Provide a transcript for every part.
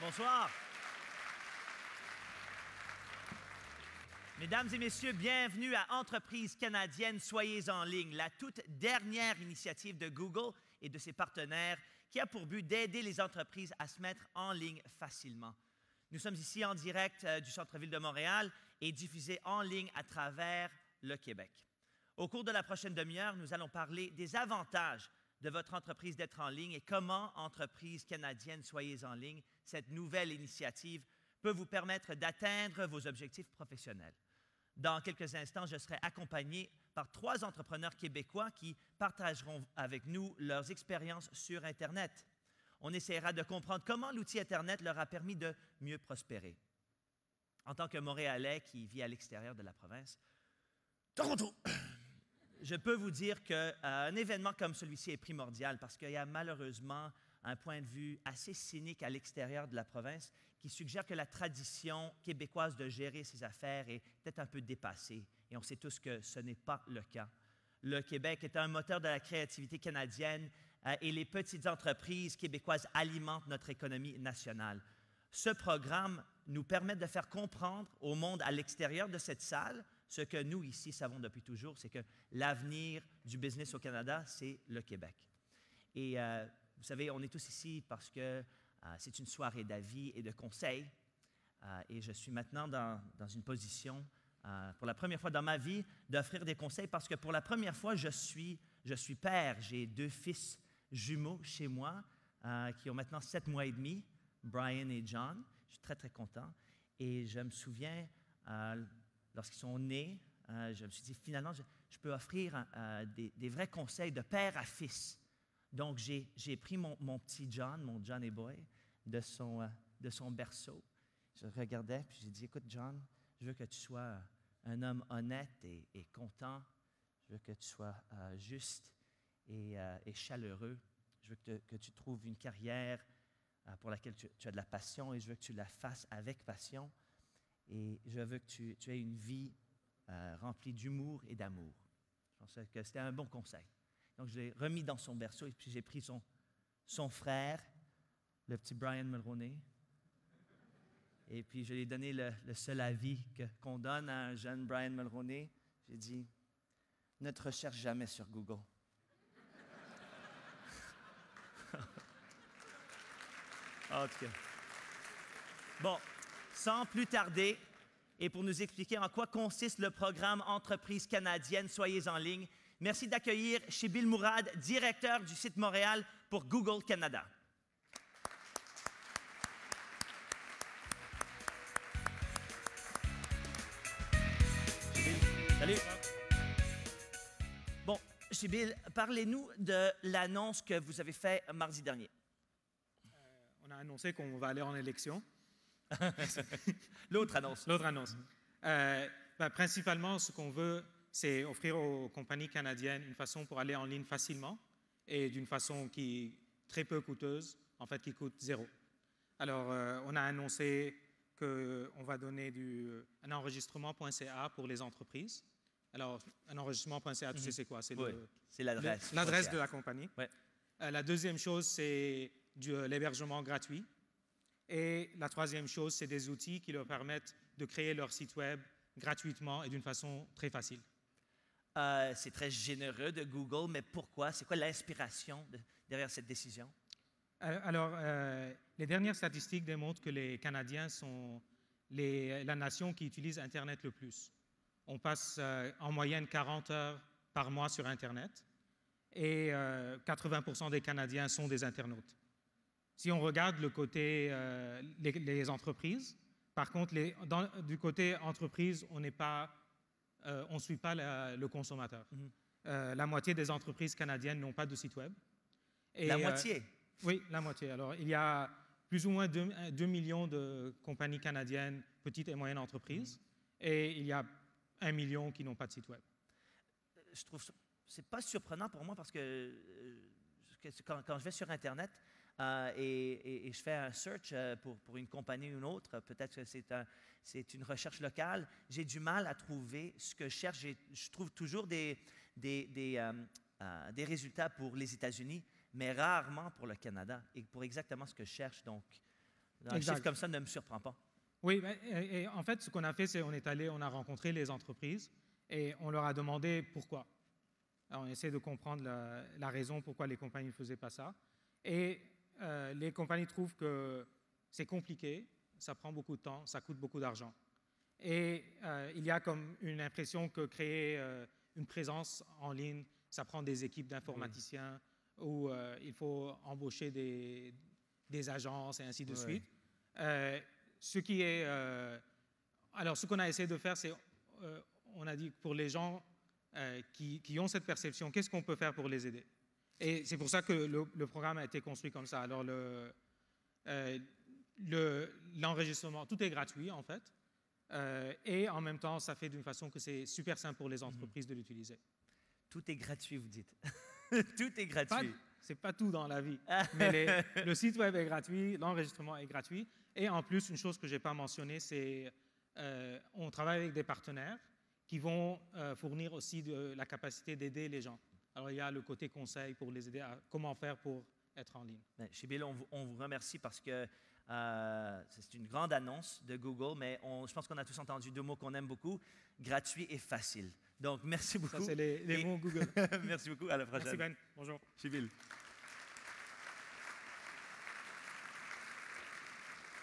Bonsoir. Mesdames et messieurs, bienvenue à Entreprises canadiennes, soyez en ligne, la toute dernière initiative de Google et de ses partenaires qui a pour but d'aider les entreprises à se mettre en ligne facilement. Nous sommes ici en direct du centre-ville de Montréal et diffusés en ligne à travers le Québec. Au cours de la prochaine demi-heure, nous allons parler des avantages de votre entreprise d'être en ligne et comment Entreprises canadiennes, soyez en ligne, cette nouvelle initiative peut vous permettre d'atteindre vos objectifs professionnels. Dans quelques instants, je serai accompagné par 3 entrepreneurs québécois qui partageront avec nous leurs expériences sur Internet. On essaiera de comprendre comment l'outil Internet leur a permis de mieux prospérer. En tant que Montréalais qui vit à l'extérieur de la province, Toronto, je peux vous dire qu'un événement comme celui-ci est primordial parce qu'il y a malheureusement un point de vue assez cynique à l'extérieur de la province qui suggère que la tradition québécoise de gérer ses affaires est peut-être un peu dépassée. Et on sait tous que ce n'est pas le cas. Le Québec est un moteur de la créativité canadienne et les petites entreprises québécoises alimentent notre économie nationale. Ce programme nous permet de faire comprendre au monde à l'extérieur de cette salle ce que nous, ici, savons depuis toujours, c'est que l'avenir du business au Canada, c'est le Québec. Et vous savez, on est tous ici parce que c'est une soirée d'avis et de conseils. Et je suis maintenant dans une position, pour la première fois dans ma vie, d'offrir des conseils parce que pour la première fois, je suis père. J'ai 2 fils jumeaux chez moi qui ont maintenant 7 mois et demi, Brian et John. Je suis très, très content. Et je me souviens, lorsqu'ils sont nés, je me suis dit, finalement, je peux offrir des vrais conseils de père à fils. Donc, j'ai pris mon petit John, mon Johnny Boy, de son berceau. Je le regardais, puis j'ai dit, écoute, John, je veux que tu sois un homme honnête et content. Je veux que tu sois juste et chaleureux. Je veux que tu trouves une carrière pour laquelle tu as de la passion et je veux que tu la fasses avec passion. Et je veux que tu aies une vie remplie d'humour et d'amour. Je pensais que c'était un bon conseil. Donc, je l'ai remis dans son berceau et puis j'ai pris son frère, le petit Brian Mulroney. Et puis, je lui ai donné le seul avis qu'on donne à un jeune Brian Mulroney. J'ai dit, ne te recherche jamais sur Google. En tout cas. Bon, sans plus tarder, et pour nous expliquer en quoi consiste le programme Entreprises canadiennes, soyez en ligne, merci d'accueillir Chibil Mourad, directeur du site Montréal pour Google Canada. Salut. Bon, Chibil, parlez-nous de l'annonce que vous avez faite mardi dernier. On a annoncé qu'on va aller en élection. L'autre annonce. L'autre annonce. Principalement, ce qu'on veut, c'est offrir aux compagnies canadiennes une façon pour aller en ligne facilement et d'une façon qui est très peu coûteuse, en fait, qui coûte 0. Alors, on a annoncé qu'on va donner un enregistrement.ca pour les entreprises. Alors, un enregistrement.ca, tu sais c'est quoi? C'est l'adresse. L'adresse de la compagnie. Ouais. La deuxième chose, c'est l'hébergement gratuit. Et la troisième chose, c'est des outils qui leur permettent de créer leur site web gratuitement et d'une façon très facile. C'est très généreux de Google, mais pourquoi? C'est quoi l'inspiration derrière cette décision? Alors, les dernières statistiques démontrent que les Canadiens sont la nation qui utilise Internet le plus. On passe en moyenne 40 heures par mois sur Internet et 80% des Canadiens sont des internautes. Si on regarde le côté les entreprises, par contre, du côté entreprise, on ne suit pas le consommateur. La moitié des entreprises canadiennes n'ont pas de site web. Et, la moitié? Oui, la moitié. Alors, il y a plus ou moins 2 millions de compagnies canadiennes, petites et moyennes entreprises, et il y a 1 million qui n'ont pas de site web. Je trouve ça, c'est pas surprenant pour moi parce que quand je vais sur Internet et je fais un search pour une compagnie ou une autre, peut-être que c'est une recherche locale, j'ai du mal à trouver ce que je cherche. Je trouve toujours des résultats pour les États-Unis, mais rarement pour le Canada et pour exactement ce que je cherche. Donc, Un chiffre comme ça ne me surprend pas. Oui, et en fait, ce qu'on a fait, c'est on est allé, on a rencontré les entreprises et on leur a demandé pourquoi. Alors, on essaie de comprendre la raison pourquoi les compagnies ne faisaient pas ça. Et les compagnies trouvent que c'est compliqué, ça prend beaucoup de temps, ça coûte beaucoup d'argent. Et il y a comme une impression que créer une présence en ligne, ça prend des équipes d'informaticiens où il faut embaucher des agences et ainsi de suite. Ce qu'on a essayé de faire, c'est on a dit que pour les gens qui ont cette perception, qu'est-ce qu'on peut faire pour les aider? Et c'est pour ça que le programme a été construit comme ça. Alors, l'enregistrement, tout est gratuit en fait. Et en même temps, ça fait d'une façon que c'est super simple pour les entreprises de l'utiliser. Tout est gratuit, vous dites. Tout est gratuit. C'est pas tout dans la vie. Mais le site web est gratuit, l'enregistrement est gratuit. Et en plus, une chose que je n'ai pas mentionnée, c'est on travaille avec des partenaires qui vont fournir aussi la capacité d'aider les gens. Alors, il y a le côté conseil pour les aider à comment faire pour être en ligne. Chez on vous remercie parce que c'est une grande annonce de Google, mais je pense qu'on a tous entendu deux mots qu'on aime beaucoup, gratuit et facile. Donc, merci beaucoup. Ça, c'est les mots Google. Merci beaucoup. À la prochaine. Merci Ben. Bonjour. Chibil.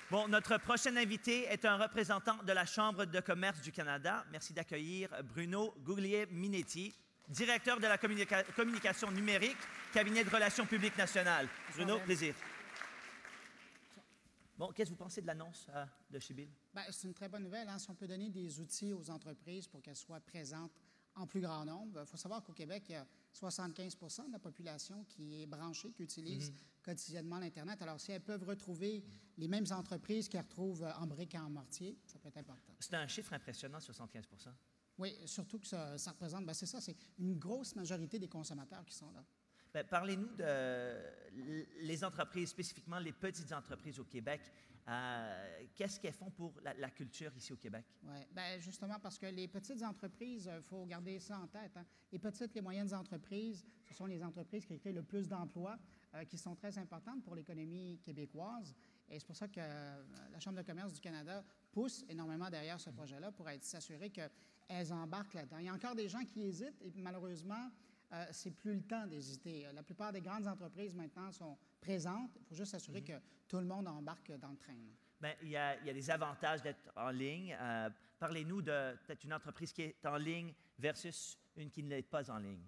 Bon, notre prochain invité est un représentant de la Chambre de commerce du Canada. Merci d'accueillir Bruno Guglielminetti, directeur de la communication numérique, cabinet de relations publiques nationales. Bruno, plaisir. Bon, qu'est-ce que vous pensez de l'annonce de Chibil? C'est une très bonne nouvelle. Hein? Si on peut donner des outils aux entreprises pour qu'elles soient présentes en plus grand nombre. Il faut savoir qu'au Québec, il y a 75 de la population qui est branchée, qui utilise quotidiennement l'Internet. Alors, si elles peuvent retrouver les mêmes entreprises qu'elles retrouvent en briques et en mortier, ça peut être important. C'est un chiffre impressionnant, 75 %. Oui, surtout que ça représente, c'est ça, c'est une grosse majorité des consommateurs qui sont là. Parlez-nous les entreprises, spécifiquement les petites entreprises au Québec. Qu'est-ce qu'elles font pour la culture ici au Québec? Oui, justement parce que les petites entreprises, il faut garder ça en tête. Hein. Les petites et moyennes entreprises, ce sont les entreprises qui créent le plus d'emplois, qui sont très importantes pour l'économie québécoise. Et c'est pour ça que la Chambre de commerce du Canada pousse énormément derrière ce projet-là pour s'assurer qu'elles embarquent là-dedans. Il y a encore des gens qui hésitent et malheureusement, c'est plus le temps d'hésiter. La plupart des grandes entreprises maintenant sont présentes. Il faut juste s'assurer que tout le monde embarque dans le train. Il y a des avantages d'être en ligne. Parlez-nous de peut-être une entreprise qui est en ligne versus une qui ne l'est pas en ligne.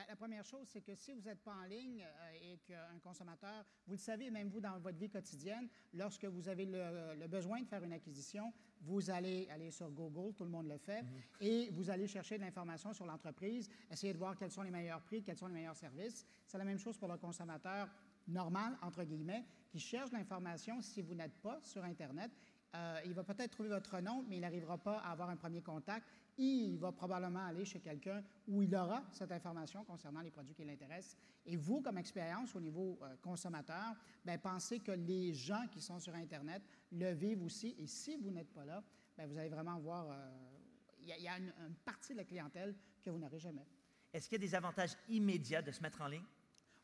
La première chose, c'est que si vous n'êtes pas en ligne et qu'un consommateur, vous le savez, même vous, dans votre vie quotidienne, lorsque vous avez le besoin de faire une acquisition, vous allez aller sur Google, tout le monde le fait, et vous allez chercher de l'information sur l'entreprise, essayer de voir quels sont les meilleurs prix, quels sont les meilleurs services. C'est la même chose pour le consommateur normal, entre guillemets, qui cherche l'information si vous n'êtes pas sur Internet. Il va peut-être trouver votre nom, mais il n'arrivera pas à avoir un premier contact. Il va probablement aller chez quelqu'un où il aura cette information concernant les produits qui l'intéressent. Et vous, comme expérience au niveau consommateur, pensez que les gens qui sont sur Internet le vivent aussi. Et si vous n'êtes pas là, vous allez vraiment voir, il y a une partie de la clientèle que vous n'aurez jamais. Est-ce qu'il y a des avantages immédiats de se mettre en ligne?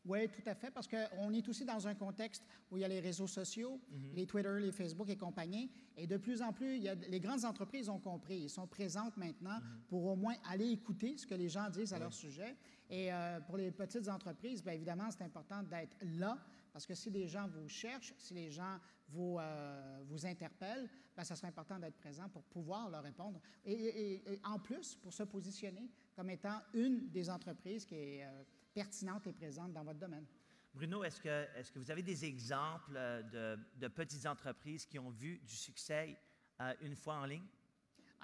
Oui, tout à fait, parce qu'on est aussi dans un contexte où il y a les réseaux sociaux, les Twitter, les Facebook et compagnie, et de plus en plus, les grandes entreprises ont compris, ils sont présentes maintenant pour au moins aller écouter ce que les gens disent à leur sujet. Et pour les petites entreprises, évidemment, c'est important d'être là, parce que si les gens vous cherchent, si les gens vous interpellent, ça serait important d'être présent pour pouvoir leur répondre. Et en plus, pour se positionner comme étant une des entreprises qui est pertinente et présente dans votre domaine. Bruno, est-ce que vous avez des exemples de petites entreprises qui ont vu du succès une fois en ligne?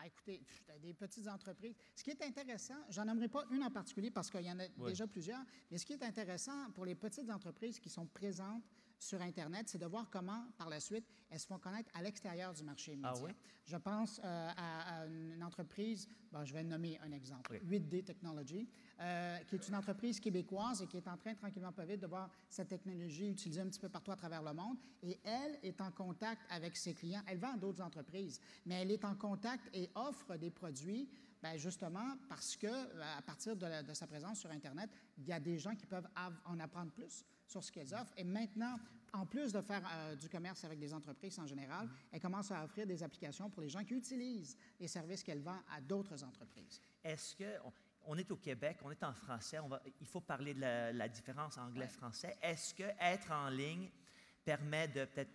Écoutez, des petites entreprises. Ce qui est intéressant, j'en nommerai pas une en particulier parce qu'il y en a déjà plusieurs, mais ce qui est intéressant pour les petites entreprises qui sont présentes sur Internet, c'est de voir comment, par la suite, elles se font connaître à l'extérieur du marché immédiat. Ah oui? Je pense à une entreprise, je vais nommer un exemple, 8D Technology, qui est une entreprise québécoise et qui est en train, tranquillement pas vite, de voir cette technologie utilisée un petit peu partout à travers le monde. Et elle est en contact avec ses clients. Elle vend à d'autres entreprises, mais elle est en contact et offre des produits justement parce que à partir de sa présence sur Internet, il y a des gens qui peuvent en apprendre plus sur ce qu'elles offrent. Et maintenant, en plus de faire du commerce avec des entreprises en général, elle commence à offrir des applications pour les gens qui utilisent les services qu'elle vend à d'autres entreprises. Est-ce que, on est au Québec, on est en français, il faut parler de la différence anglais-français. Est-ce que être en ligne permet de peut-être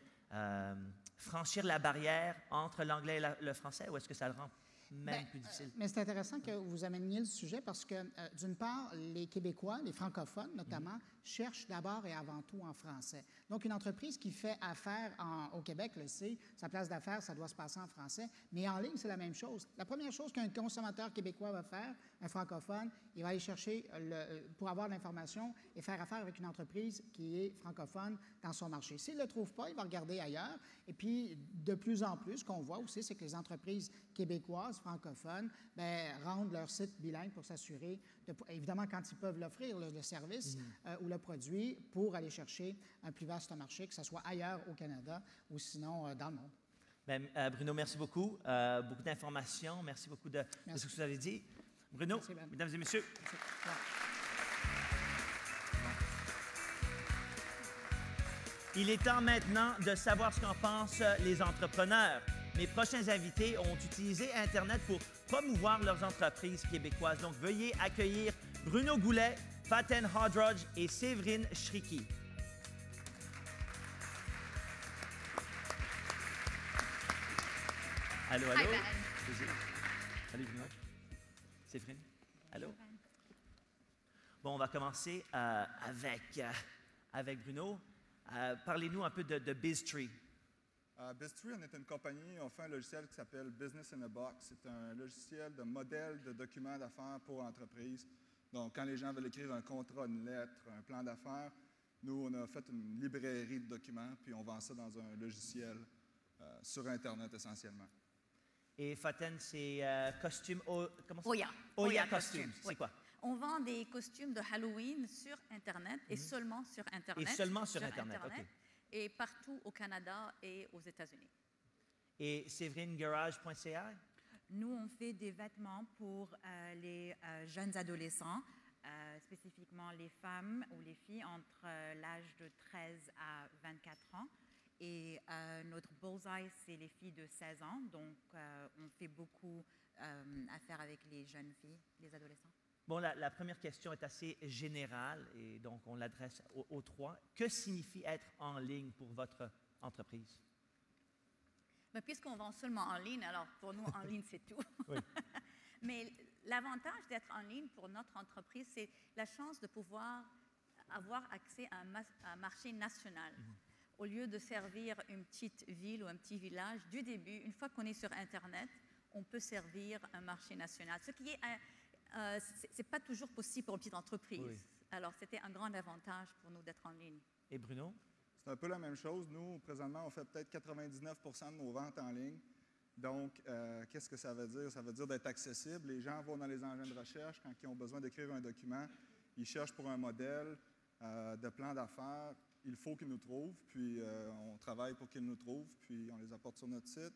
franchir la barrière entre l'anglais et le français, ou est-ce que ça le rend même plus difficile? Mais c'est intéressant que vous ameniez le sujet parce que, d'une part, les Québécois, les francophones notamment, cherchent d'abord et avant tout en français. Donc, une entreprise qui fait affaire au Québec le sait, sa place d'affaires, ça doit se passer en français, mais en ligne, c'est la même chose. La première chose qu'un consommateur québécois va faire, un francophone, il va aller chercher pour avoir l'information et faire affaire avec une entreprise qui est francophone dans son marché. S'il ne le trouve pas, il va regarder ailleurs. Et puis, de plus en plus, ce qu'on voit aussi, c'est que les entreprises québécoises, francophones, rendent leur site bilingue pour s'assurer, évidemment, quand ils peuvent l'offrir, le service ou le produit, pour aller chercher un plus vaste marché, que ce soit ailleurs au Canada ou sinon dans le monde. Bien, Bruno, merci beaucoup. Beaucoup d'informations. Merci beaucoup de ce que vous avez dit. Bruno, Merci, Ben. mesdames et messieurs. Merci. Voilà. Il est temps maintenant de savoir ce qu'en pensent les entrepreneurs. Mes prochains invités ont utilisé Internet pour promouvoir leurs entreprises québécoises. Donc, veuillez accueillir Bruno Goulet, Faten Hodrodge et Séverine Shriki. Allô, allô? Hi, Ben. Salut, Bruno. Séverine? Allô? Bon, on va commencer avec Bruno. Parlez-nous un peu de BizTree. BizTree, on est une compagnie, on fait un logiciel qui s'appelle Business in a Box. C'est un logiciel de modèle de documents d'affaires pour entreprises. Donc, quand les gens veulent écrire un contrat, une lettre, un plan d'affaires, nous, on a fait une librairie de documents, puis on vend ça dans un logiciel sur Internet essentiellement. Et Faten, c'est costume... comment ça? Oya. Oya Costumes. C'est Oui. quoi? On vend des costumes de Halloween sur Internet et seulement sur Internet. Et seulement sur Internet, OK. Et partout au Canada et aux États-Unis. Et SéverineGarage.ca? Nous, on fait des vêtements pour les jeunes adolescents, spécifiquement les femmes ou les filles entre l'âge de 13 à 24 ans. Et notre bullseye, c'est les filles de 16 ans. Donc, on fait beaucoup affaire avec les jeunes filles, les adolescents. Bon, la première question est assez générale et donc on l'adresse aux trois. Que signifie être en ligne pour votre entreprise? Mais puisqu'on vend seulement en ligne, alors pour nous, en ligne, c'est tout. Oui. Mais l'avantage d'être en ligne pour notre entreprise, c'est la chance de pouvoir avoir accès à un marché national. Au lieu de servir une petite ville ou un petit village, du début, une fois qu'on est sur Internet, on peut servir un marché national. Ce qui est c'est pas toujours possible pour une petite entreprise. Oui. Alors, c'était un grand avantage pour nous d'être en ligne. Et Bruno? C'est un peu la même chose. Nous, présentement, on fait peut-être 99 % de nos ventes en ligne. Donc, qu'est-ce que ça veut dire? Ça veut dire d'être accessible. Les gens vont dans les engins de recherche quand ils ont besoin d'écrire un document. Ils cherchent pour un modèle de plan d'affaires. Il faut qu'ils nous trouvent, puis on travaille pour qu'ils nous trouvent, puis on les apporte sur notre site,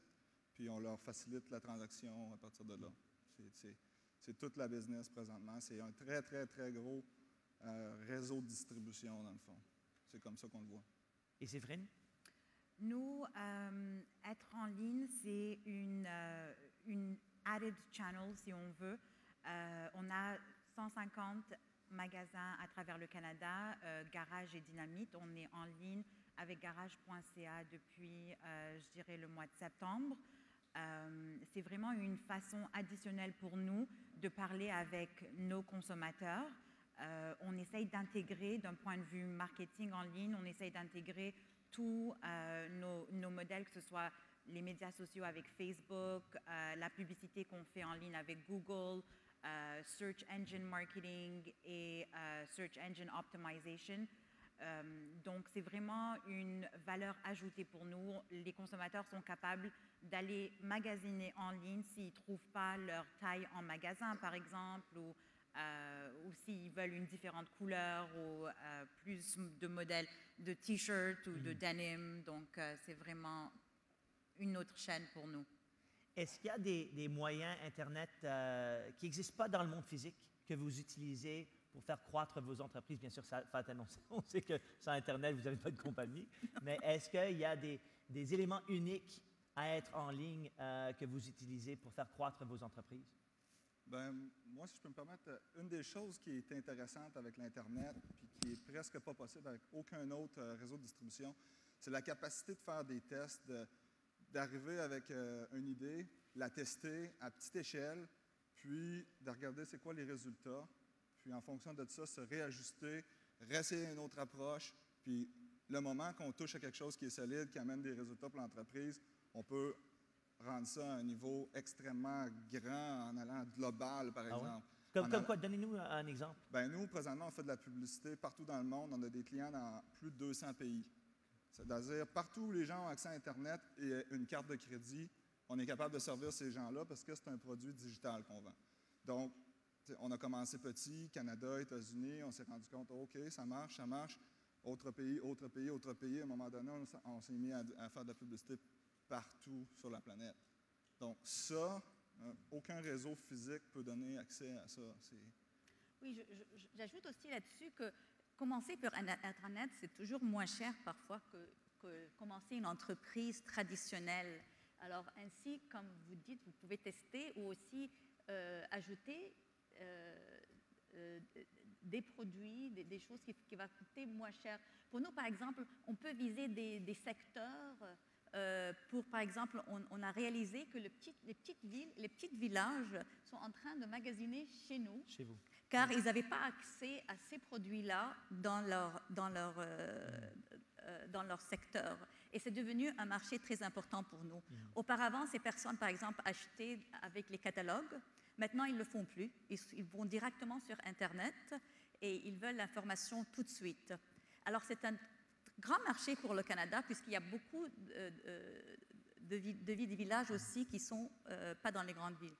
puis on leur facilite la transaction à partir de là. C'est toute la business présentement. C'est un très, très, très gros réseau de distribution, dans le fond. C'est comme ça qu'on le voit. Et Séverine? Nous, être en ligne, c'est une added channel, si on veut. On a 150 magasins à travers le Canada, Garage et Dynamite. On est en ligne avec Garage.ca depuis, je dirais, le mois de septembre. C'est vraiment une façon additionnelle pour nous de parler avec nos consommateurs. On essaye d'intégrer, d'un point de vue marketing en ligne, on essaye d'intégrer tous nos modèles, que ce soit les médias sociaux avec Facebook, la publicité qu'on fait en ligne avec Google, Search Engine Marketing et Search Engine Optimization. Donc, c'est vraiment une valeur ajoutée pour nous. Les consommateurs sont capables d'aller magasiner en ligne s'ils ne trouvent pas leur taille en magasin, par exemple, ou s'ils veulent une différente couleur ou plus de modèles de t-shirt ou de denim. Donc, c'est vraiment une autre chaîne pour nous. Est-ce qu'il y a des moyens Internet qui n'existent pas dans le monde physique que vous utilisez pour faire croître vos entreprises? Bien sûr, ça va être annoncé. On sait que sans Internet, vous n'avez pas de compagnie. Mais est-ce qu'il y a des éléments uniques à être en ligne que vous utilisez pour faire croître vos entreprises? Ben, moi, si je peux me permettre, une des choses qui est intéressante avec l'Internet, puis qui est presque pas possible avec aucun autre réseau de distribution, c'est la capacité de faire des tests, d'arriver avec une idée, la tester à petite échelle, puis de regarder c'est quoi les résultats, puis en fonction de ça, se réajuster, réessayer une autre approche, puis le moment qu'on touche à quelque chose qui est solide, qui amène des résultats pour l'entreprise, on peut rendre ça à un niveau extrêmement grand en allant global, par exemple. Comme quoi? Donnez-nous un exemple. Ben, nous, présentement, on fait de la publicité partout dans le monde. On a des clients dans plus de 200 pays. C'est-à-dire, partout où les gens ont accès à Internet et une carte de crédit, on est capable de servir ces gens-là parce que c'est un produit digital qu'on vend. Donc, on a commencé petit, Canada, États-Unis, on s'est rendu compte, OK, ça marche, ça marche. Autre pays, autre pays, autre pays. À un moment donné, on s'est mis à faire de la publicité partout sur la planète. Donc ça, aucun réseau physique peut donner accès à ça. Oui, j'ajoute aussi là-dessus que commencer par Internet, c'est toujours moins cher parfois que commencer une entreprise traditionnelle. Alors ainsi, comme vous dites, vous pouvez tester ou aussi ajouter des produits, des choses qui vont coûter moins cher. Pour nous, par exemple, on peut viser des secteurs. Par exemple, on a réalisé que les petites villes, les petits villages sont en train de magasiner chez nous. Chez vous. Car ils n'avaient pas accès à ces produits-là dans leur secteur. Et c'est devenu un marché très important pour nous. Auparavant, ces personnes, par exemple, achetaient avec les catalogues. Maintenant, ils ne le font plus. Ils vont directement sur Internet et ils veulent l'information tout de suite. Alors, c'est un grand marché pour le Canada, puisqu'il y a beaucoup de villages aussi qui ne sont pas dans les grandes villes.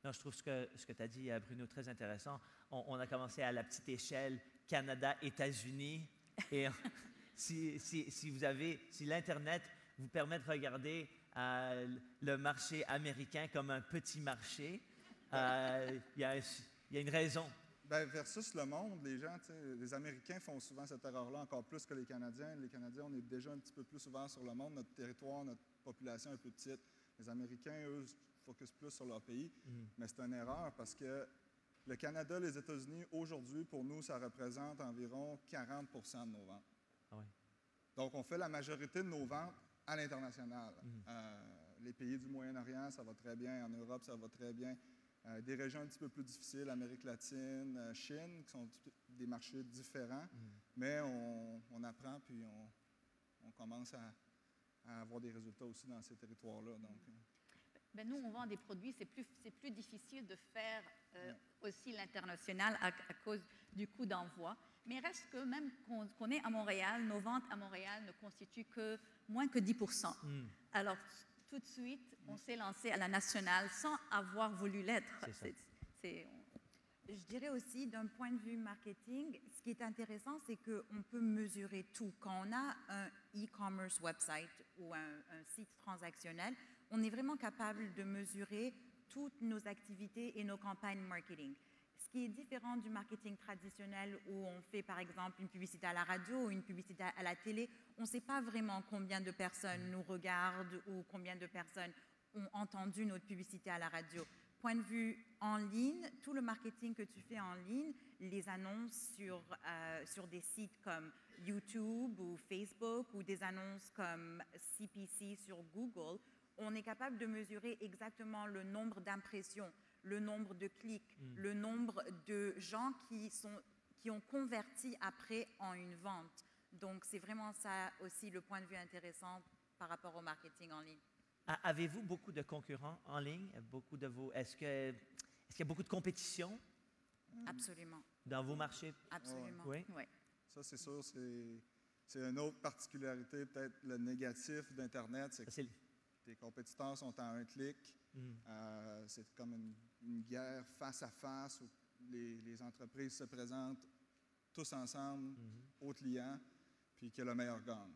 Non, je trouve ce que tu as dit, Bruno, très intéressant. On a commencé à la petite échelle Canada, États-Unis. Et si l'Internet vous permet de regarder le marché américain comme un petit marché, il y a une raison. Ben, versus le monde, les Américains font souvent cette erreur-là encore plus que les Canadiens. Les Canadiens, on est déjà un petit peu plus ouverts sur le monde. Notre territoire, notre population est plus petite. Les Américains, eux, focus plus sur leur pays. Mais c'est une erreur parce que le Canada, les États-Unis, aujourd'hui, pour nous, ça représente environ 40 % de nos ventes. Ah oui. Donc, on fait la majorité de nos ventes à l'international. Les pays du Moyen-Orient, ça va très bien. En Europe, ça va très bien. Des régions un petit peu plus difficiles, Amérique latine, Chine, qui sont des marchés différents. Mais on apprend puis on commence à avoir des résultats aussi dans ces territoires-là. Donc, ben nous, on vend des produits, c'est plus difficile de faire aussi l'international à cause du coût d'envoi. Mais il reste que même qu'on est à Montréal, nos ventes à Montréal ne constituent que moins que 10 %. Alors, tout de suite, on s'est lancé à la nationale sans avoir voulu l'être. Je dirais aussi, d'un point de vue marketing, ce qui est intéressant, c'est qu'on peut mesurer tout. Quand on a un e-commerce website ou un site transactionnel, on est vraiment capable de mesurer toutes nos activités et nos campagnes marketing. Ce qui est différent du marketing traditionnel où on fait par exemple une publicité à la radio ou une publicité à la télé, on ne sait pas vraiment combien de personnes nous regardent ou combien de personnes ont entendu notre publicité à la radio. Point de vue en ligne, tout le marketing que tu fais en ligne, les annonces sur des sites comme YouTube ou Facebook ou des annonces comme CPC sur Google, on est capable de mesurer exactement le nombre d'impressions, le nombre de clics, le nombre de gens qui ont converti après en une vente. Donc, c'est vraiment ça aussi le point de vue intéressant par rapport au marketing en ligne. Avez-vous beaucoup de concurrents en ligne? Est-ce qu'il y a beaucoup de compétition? Absolument. Dans vos marchés? Absolument. Oui. Ouais. Ça, c'est sûr, c'est une autre particularité, peut-être le négatif d'Internet, c'est que tes compétiteurs sont à un clic. C'est comme une guerre face à face où les entreprises se présentent tous ensemble aux clients, puis que le meilleur gagne.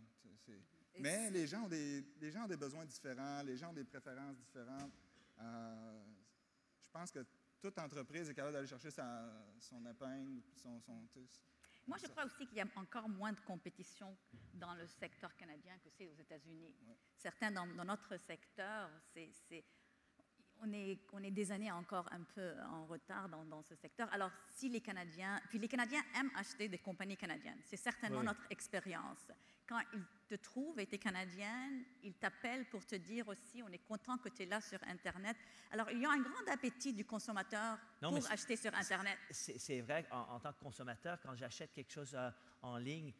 Mais les gens ont des besoins différents, les gens ont des préférences différentes. Je pense que toute entreprise est capable d'aller chercher son épingle, Moi, je crois aussi qu'il y a encore moins de compétition dans le secteur canadien que c'est aux États-Unis. Ouais. Certains dans notre secteur, on est des années encore un peu en retard dans ce secteur. Alors, si les Canadiens aiment acheter des compagnies canadiennes, c'est certainement Oui. notre expérience. Quand ils te trouvent et tu es canadienne, ils t'appellent pour te dire aussi, on est content que tu es là sur Internet. Alors, il y a un grand appétit du consommateur pour acheter sur Internet. C'est vrai, en tant que consommateur, quand j'achète quelque chose en ligne,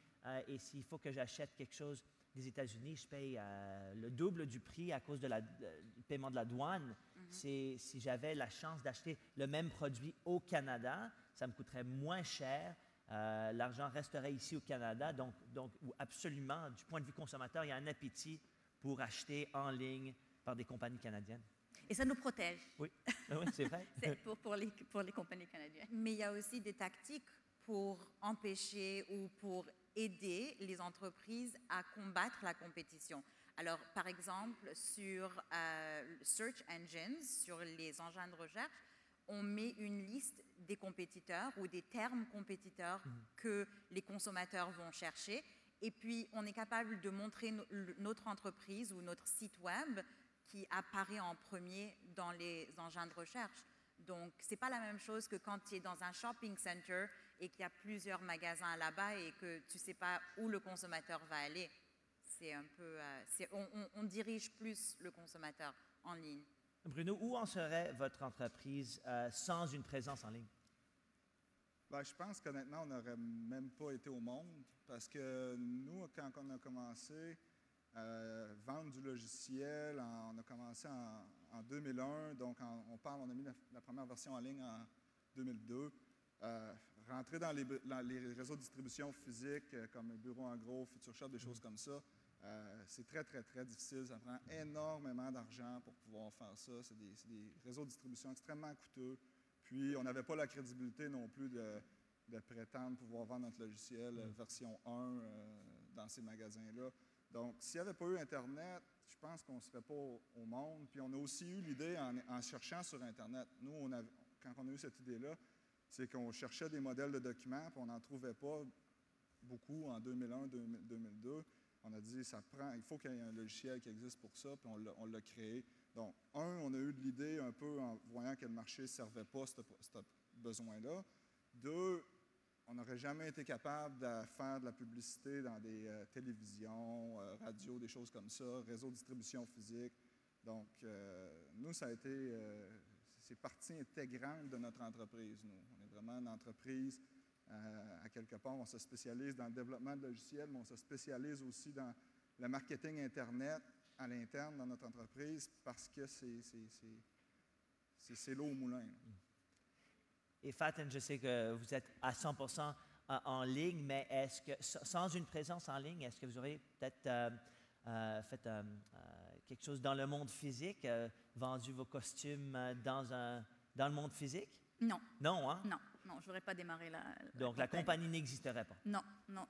et s'il faut que j'achète quelque chose des États-Unis, je paye le double du prix à cause du paiement de la douane. Si j'avais la chance d'acheter le même produit au Canada, ça me coûterait moins cher. L'argent resterait ici au Canada. Donc, absolument, du point de vue consommateur, il y a un appétit pour acheter en ligne par des compagnies canadiennes. Et ça nous protège. Oui, oui, c'est vrai. C'est pour les compagnies canadiennes. Mais il y a aussi des tactiques pour empêcher ou pour aider les entreprises à combattre la compétition. Alors, par exemple, sur Search Engines, sur les engins de recherche, on met une liste des compétiteurs ou des termes compétiteurs que les consommateurs vont chercher. Et puis, on est capable de montrer notre entreprise ou notre site web qui apparaît en premier dans les engins de recherche. Donc, ce n'est pas la même chose que quand tu es dans un shopping center et qu'il y a plusieurs magasins là-bas et que tu ne sais pas où le consommateur va aller. C'est un peu, on dirige plus le consommateur en ligne. Bruno, où en serait votre entreprise sans une présence en ligne? Ben, je pense qu'honnêtement, on n'aurait même pas été au monde parce que nous, quand on a commencé vendre du logiciel, on a commencé en 2001, donc on a mis la première version en ligne en 2002. Rentrer dans les réseaux de distribution physiques comme Bureau en gros, Future Shop, des choses comme ça, c'est très, très, très difficile. Ça prend énormément d'argent pour pouvoir faire ça. C'est des réseaux de distribution extrêmement coûteux. Puis, on n'avait pas la crédibilité non plus de prétendre pouvoir vendre notre logiciel version 1 dans ces magasins-là. Donc, s'il n'y avait pas eu Internet, je pense qu'on ne serait pas au monde. Puis, on a aussi eu l'idée en cherchant sur Internet. Nous, quand on a eu cette idée-là, c'est qu'on cherchait des modèles de documents, puis on n'en trouvait pas beaucoup en 2001-2002. On a dit, il faut qu'il y ait un logiciel qui existe pour ça, puis on l'a créé. Donc, on a eu de l'idée un peu en voyant que le marché ne servait pas ce besoin-là. 2, on n'aurait jamais été capable de faire de la publicité dans des télévisions, radio, des choses comme ça, réseau de distribution physique. Donc, nous, ça a été... c'est partie intégrante de notre entreprise, nous. On est vraiment une entreprise, à quelque part, on se spécialise dans le développement de logiciels, mais on se spécialise aussi dans le marketing Internet à l'interne dans notre entreprise parce que c'est l'eau au moulin. Et Faten, je sais que vous êtes à 100% en ligne, mais est-ce que, sans une présence en ligne, est-ce que vous auriez peut-être fait quelque chose dans le monde physique, vendu vos costumes dans le monde physique? Non. Non, hein? Non, je n'aurais pas démarré Donc, la compagnie n'existerait pas? Non,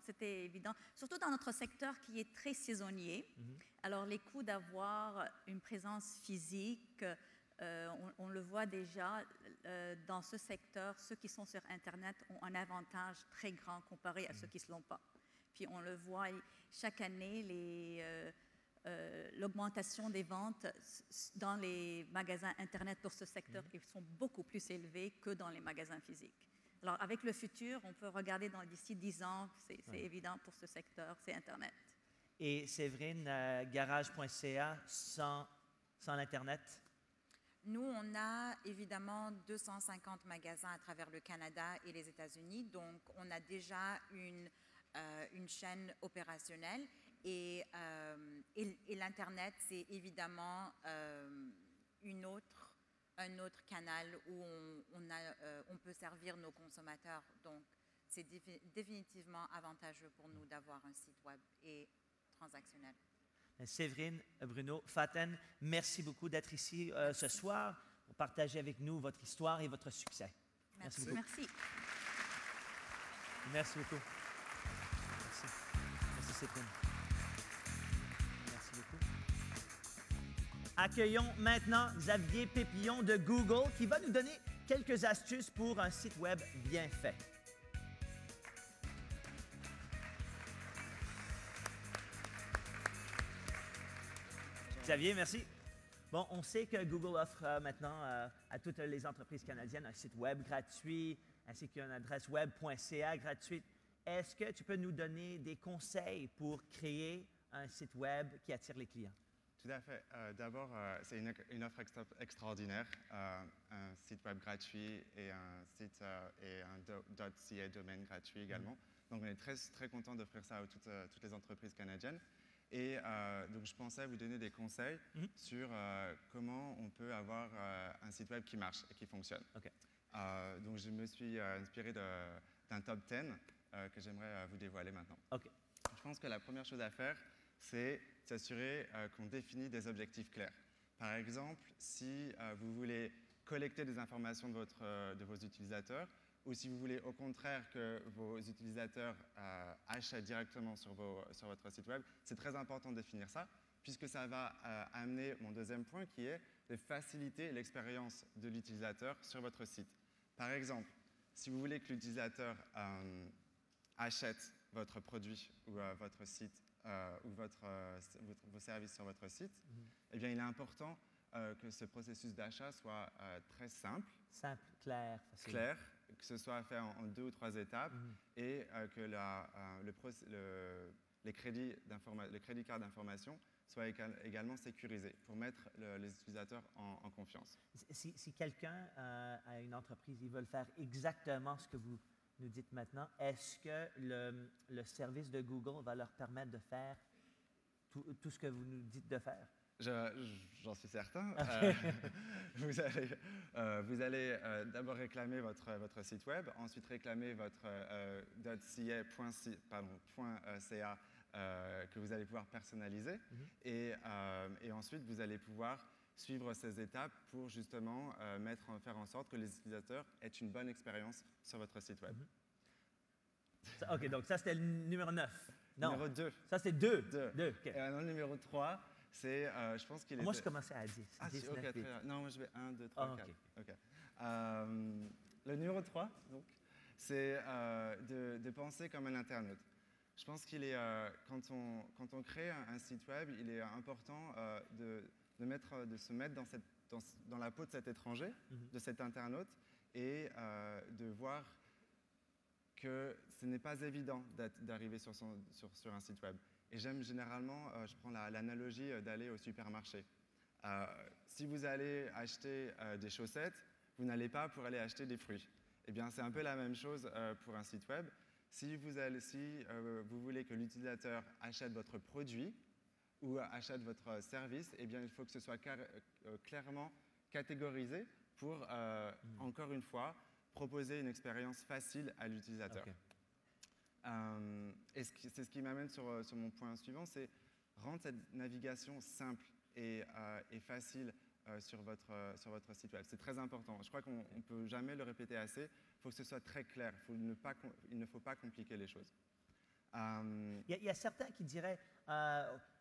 c'était évident. Surtout dans notre secteur qui est très saisonnier. Alors, les coûts d'avoir une présence physique, on le voit déjà, dans ce secteur, ceux qui sont sur Internet ont un avantage très grand comparé à ceux qui ne se l'ont pas. Puis, on le voit chaque année, l'augmentation des ventes dans les magasins Internet pour ce secteur ils sont beaucoup plus élevés que dans les magasins physiques. Alors, avec le futur, on peut regarder d'ici 10 ans, c'est évident pour ce secteur, c'est Internet. Et Séverine, garage.ca, sans l'Internet? Nous, on a évidemment 250 magasins à travers le Canada et les États-Unis, donc on a déjà une chaîne opérationnelle. Et l'Internet, c'est évidemment un autre canal où on peut servir nos consommateurs. Donc, c'est définitivement avantageux pour nous d'avoir un site web et transactionnel. Séverine, Bruno, Faten, merci beaucoup d'être ici ce soir pour partager avec nous votre histoire et votre succès. Merci beaucoup. Merci. Merci beaucoup. Merci Séverine. Merci beaucoup. Accueillons maintenant Xavier Pépillon de Google qui va nous donner quelques astuces pour un site web bien fait. Xavier, merci. Bon, on sait que Google offre maintenant à toutes les entreprises canadiennes un site web gratuit ainsi qu'une adresse web.ca gratuite. Est-ce que tu peux nous donner des conseils pour créer un site web qui attire les clients? Tout à fait. D'abord, c'est une offre extraordinaire, un site web gratuit et un site et un .ca domaine gratuit également. Donc, on est très, très content d'offrir ça à toutes les entreprises canadiennes. Et donc, je pensais vous donner des conseils sur comment on peut avoir un site web qui marche et qui fonctionne. OK. Donc, je me suis inspiré d'un top 10 que j'aimerais vous dévoiler maintenant. OK. Je pense que la première chose à faire, c'est s'assurer qu'on définit des objectifs clairs. Par exemple, si vous voulez collecter des informations de vos utilisateurs, ou si vous voulez au contraire que vos utilisateurs achètent directement sur votre site web, c'est très important de définir ça, puisque ça va amener mon deuxième point qui est de faciliter l'expérience de l'utilisateur sur votre site. Par exemple, si vous voulez que l'utilisateur achète votre produit ou votre site ou vos services sur votre site, eh bien, il est important que ce processus d'achat soit très simple. Simple, clair, facile. Clair, que ce soit fait en 2 ou 3 étapes et que les crédits cartes d'information soient également sécurisés pour mettre les utilisateurs en confiance. Si quelqu'un a une entreprise, ils veulent faire exactement ce que vous nous dites maintenant, est-ce que le service de Google va leur permettre de faire tout ce que vous nous dites de faire? J'en suis certain. Vous allez d'abord réclamer votre site web, ensuite réclamer votre .ca que vous allez pouvoir personnaliser et ensuite vous allez pouvoir suivre ces étapes pour justement faire en sorte que les utilisateurs aient une bonne expérience sur votre site web. OK, donc ça c'était le numéro 9. Non. Numéro 2. Ça c'est 2. 2. OK. Et le numéro 3, c'est, je pense qu'il est... Moi, je commençais à 10. Ah, 10, OK, 9, très bien. Non, moi je vais 1, 2, 3, 4. OK. Le numéro 3, donc, c'est de penser comme un internaute. Je pense qu'il est, quand on crée un site web, il est important de se mettre dans la peau de cet étranger, de cet internaute, et de voir que ce n'est pas évident d'arriver sur un site web. Et j'aime généralement, je prends l'analogie d'aller au supermarché. Si vous allez acheter des chaussettes, vous n'allez pas pour aller acheter des fruits. Eh bien, c'est un peu la même chose pour un site web. Si vous voulez que l'utilisateur achète votre produit ou achète votre service, eh bien, il faut que ce soit clairement catégorisé pour, encore une fois, proposer une expérience facile à l'utilisateur. Okay. Et c'est ce qui m'amène sur mon point suivant, c'est rendre cette navigation simple et facile sur votre site web. C'est très important. Je crois qu'on ne peut jamais le répéter assez. Il faut que ce soit très clair. Il ne faut pas compliquer les choses. Il y a certains qui diraient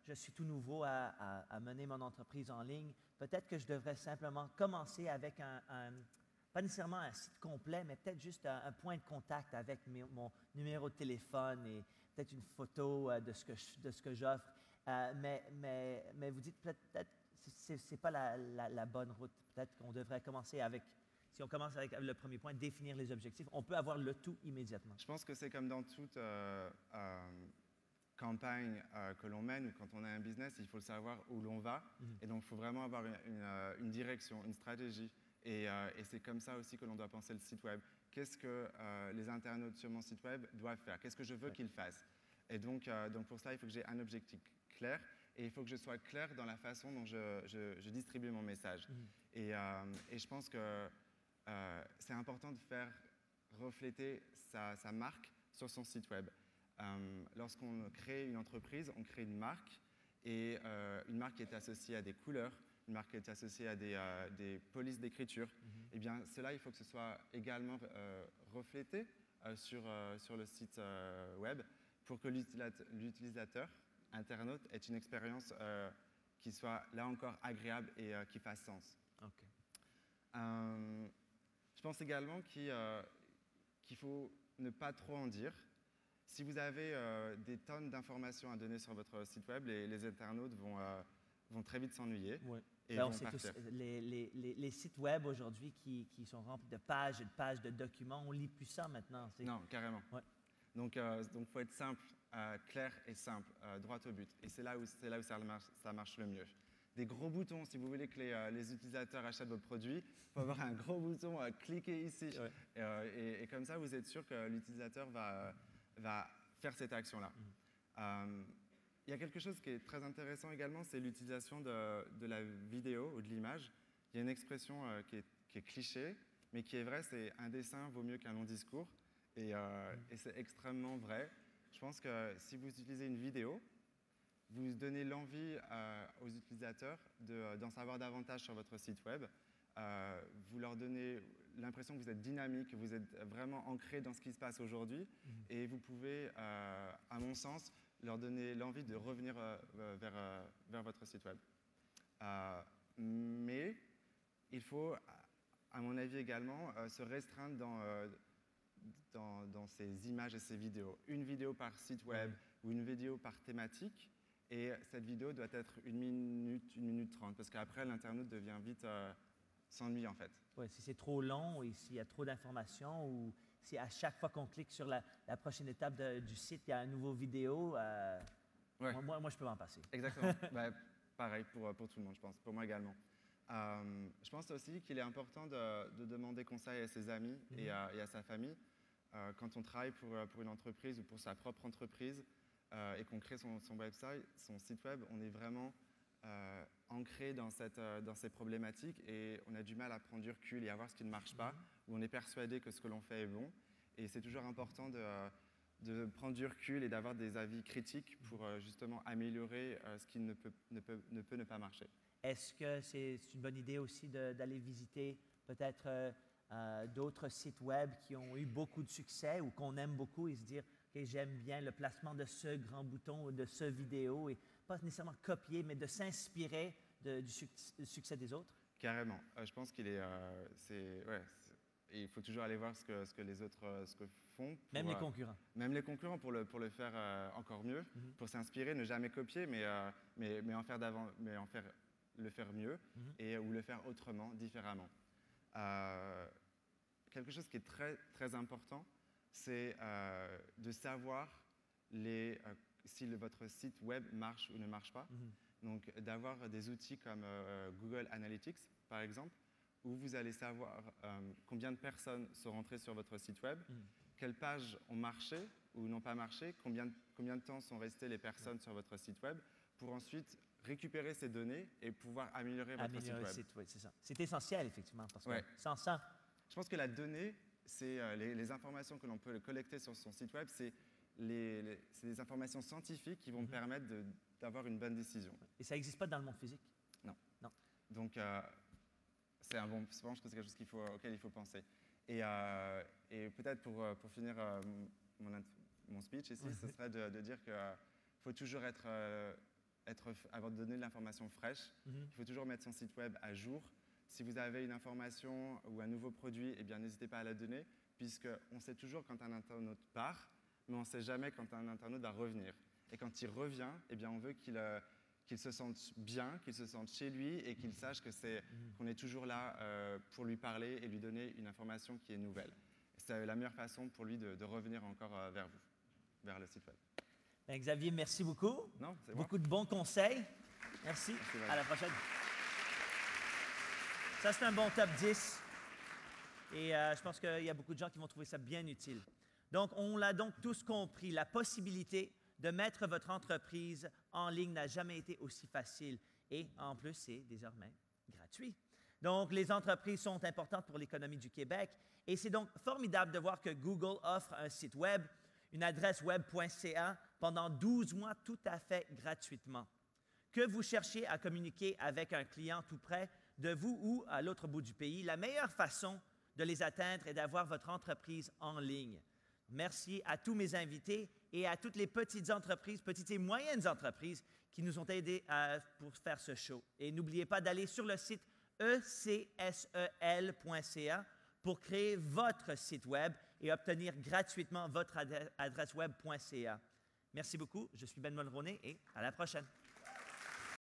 je suis tout nouveau à mener mon entreprise en ligne. Peut-être que je devrais simplement commencer avec pas nécessairement un site complet, mais peut-être juste un point de contact avec mon numéro de téléphone et peut-être une photo de ce que j'offre. Mais vous dites peut-être que ce n'est pas la bonne route. Peut-être qu'on devrait commencer avec, si on commence avec le premier point, définir les objectifs. On peut avoir le tout immédiatement. Je pense que c'est comme dans toute campagne que l'on mène ou quand on a un business, il faut savoir où l'on va. Et donc, il faut vraiment avoir une direction, une stratégie. Et c'est comme ça aussi que l'on doit penser le site web. Qu'est-ce que les internautes sur mon site web doivent faire? Qu'est-ce que je veux qu'ils fassent? Et donc pour cela, il faut que j'ai un objectif clair et il faut que je sois clair dans la façon dont je distribue mon message. Et je pense que c'est important de faire refléter sa marque sur son site web. Lorsqu'on crée une entreprise, on crée une marque et une marque qui est associée à des couleurs, une marque qui est associée à des polices d'écriture, eh bien, cela, il faut que ce soit également reflété sur le site web pour que l'utilisateur, internaute, ait une expérience qui soit, là encore, agréable et qui fasse sens. Okay. Je pense également qu'il faut ne pas trop en dire. Si vous avez des tonnes d'informations à donner sur votre site web, les internautes vont très vite s'ennuyer. Oui. Et Ben, vont partir. Les sites web aujourd'hui qui sont remplis de pages et de pages de documents, on ne lit plus ça maintenant. Non, carrément. Ouais. Donc, faut être simple, clair et simple, droit au but. Et c'est là où ça marche le mieux. Des gros boutons, si vous voulez que les utilisateurs achètent votre produit, il faut avoir un gros bouton, cliquez ici. Ouais. Et comme ça, vous êtes sûr que l'utilisateur va faire cette action-là. Il y a quelque chose qui est très intéressant également, c'est l'utilisation de la vidéo ou de l'image. Il y a une expression qui est cliché, mais qui est vraie, c'est un dessin vaut mieux qu'un long discours. Et c'est extrêmement vrai. Je pense que si vous utilisez une vidéo, vous donnez l'envie aux utilisateurs d'en savoir davantage sur votre site web. Vous leur donnez l'impression que vous êtes dynamique, que vous êtes vraiment ancré dans ce qui se passe aujourd'hui. Et vous pouvez, à mon sens, leur donner l'envie de revenir vers votre site web. Mais il faut, à mon avis également, se restreindre dans ces images et ces vidéos. Une vidéo par site web ou une vidéo par thématique. Et cette vidéo doit être 1 minute 30, parce qu'après, l'internaute devient vite s'ennuie en fait. Oui, si c'est trop long et s'il y a trop d'informations ou si à chaque fois qu'on clique sur la prochaine étape du site, il y a une nouvelle vidéo, moi, je peux m'en passer. Exactement. Pareil pour tout le monde, je pense. Pour moi également. Je pense aussi qu'il est important de demander conseil à ses amis et à sa famille. Quand on travaille pour une entreprise ou pour sa propre entreprise et qu'on crée son website, son site web, on est vraiment ancré dans ces problématiques et on a du mal à prendre du recul et à voir ce qui ne marche pas, où on est persuadé que ce que l'on fait est bon. Et c'est toujours important de prendre du recul et d'avoir des avis critiques pour justement améliorer ce qui ne peut ne pas marcher. Est-ce que c'est une bonne idée aussi d'aller visiter peut-être d'autres sites web qui ont eu beaucoup de succès ou qu'on aime beaucoup et se dire que j'aime bien le placement de ce grand bouton ou de ce vidéo et pas nécessairement copier, mais de s'inspirer du succès des autres? Carrément. Je pense il faut toujours aller voir ce que les autres font. Même les concurrents. Même les concurrents pour le faire encore mieux, pour s'inspirer, ne jamais copier, mais le faire mieux ou le faire autrement, différemment. Quelque chose qui est très, très important, c'est de savoir si votre site web marche ou ne marche pas. Donc, d'avoir des outils comme Google Analytics, par exemple, où vous allez savoir combien de personnes sont rentrées sur votre site web, quelles pages ont marché ou n'ont pas marché, combien de temps sont restées les personnes sur votre site web, pour ensuite récupérer ces données et pouvoir améliorer votre site web. Oui, c'est ça. C'est essentiel, effectivement, parce que sans ça... Je pense que la donnée, c'est les informations que l'on peut collecter sur son site web, c'est des informations scientifiques qui vont me permettre d'avoir une bonne décision. Et ça n'existe pas dans le monde physique? Non. Non. Donc, je pense que c'est quelque chose auquel il faut penser. Et peut-être pour finir mon speech ici, ce serait de dire qu'il faut toujours avoir donné de l'information fraîche. Il faut toujours mettre son site web à jour. Si vous avez une information ou un nouveau produit, eh bien, n'hésitez pas à la donner, puisqu'on sait toujours quand un internaute part, mais on ne sait jamais quand un internaute va revenir. Et quand il revient, eh bien, on veut qu'il se sente bien, qu'il se sente chez lui et qu'il sache qu'on est toujours là pour lui parler et lui donner une information qui est nouvelle. C'est la meilleure façon pour lui de revenir encore vers vous, vers le site web. Bien, Xavier, merci beaucoup. Non, c'est beaucoup de bons conseils. Merci. À la prochaine. Ça, c'est un bon top 10. Et je pense qu'il y a beaucoup de gens qui vont trouver ça bien utile. Donc, on l'a donc tous compris. La possibilité de mettre votre entreprise en ligne n'a jamais été aussi facile. Et en plus, c'est désormais gratuit. Donc, les entreprises sont importantes pour l'économie du Québec. Et c'est donc formidable de voir que Google offre un site web, une adresse web.ca, pendant 12 mois tout à fait gratuitement. Que vous cherchiez à communiquer avec un client tout près de vous ou à l'autre bout du pays, la meilleure façon de les atteindre est d'avoir votre entreprise en ligne. Merci à tous mes invités et à toutes les petites et moyennes entreprises qui nous ont aidés pour faire ce show. Et n'oubliez pas d'aller sur le site ecsel.ca pour créer votre site Web et obtenir gratuitement votre adresse web.ca. Merci beaucoup. Je suis Ben Mulroney et à la prochaine.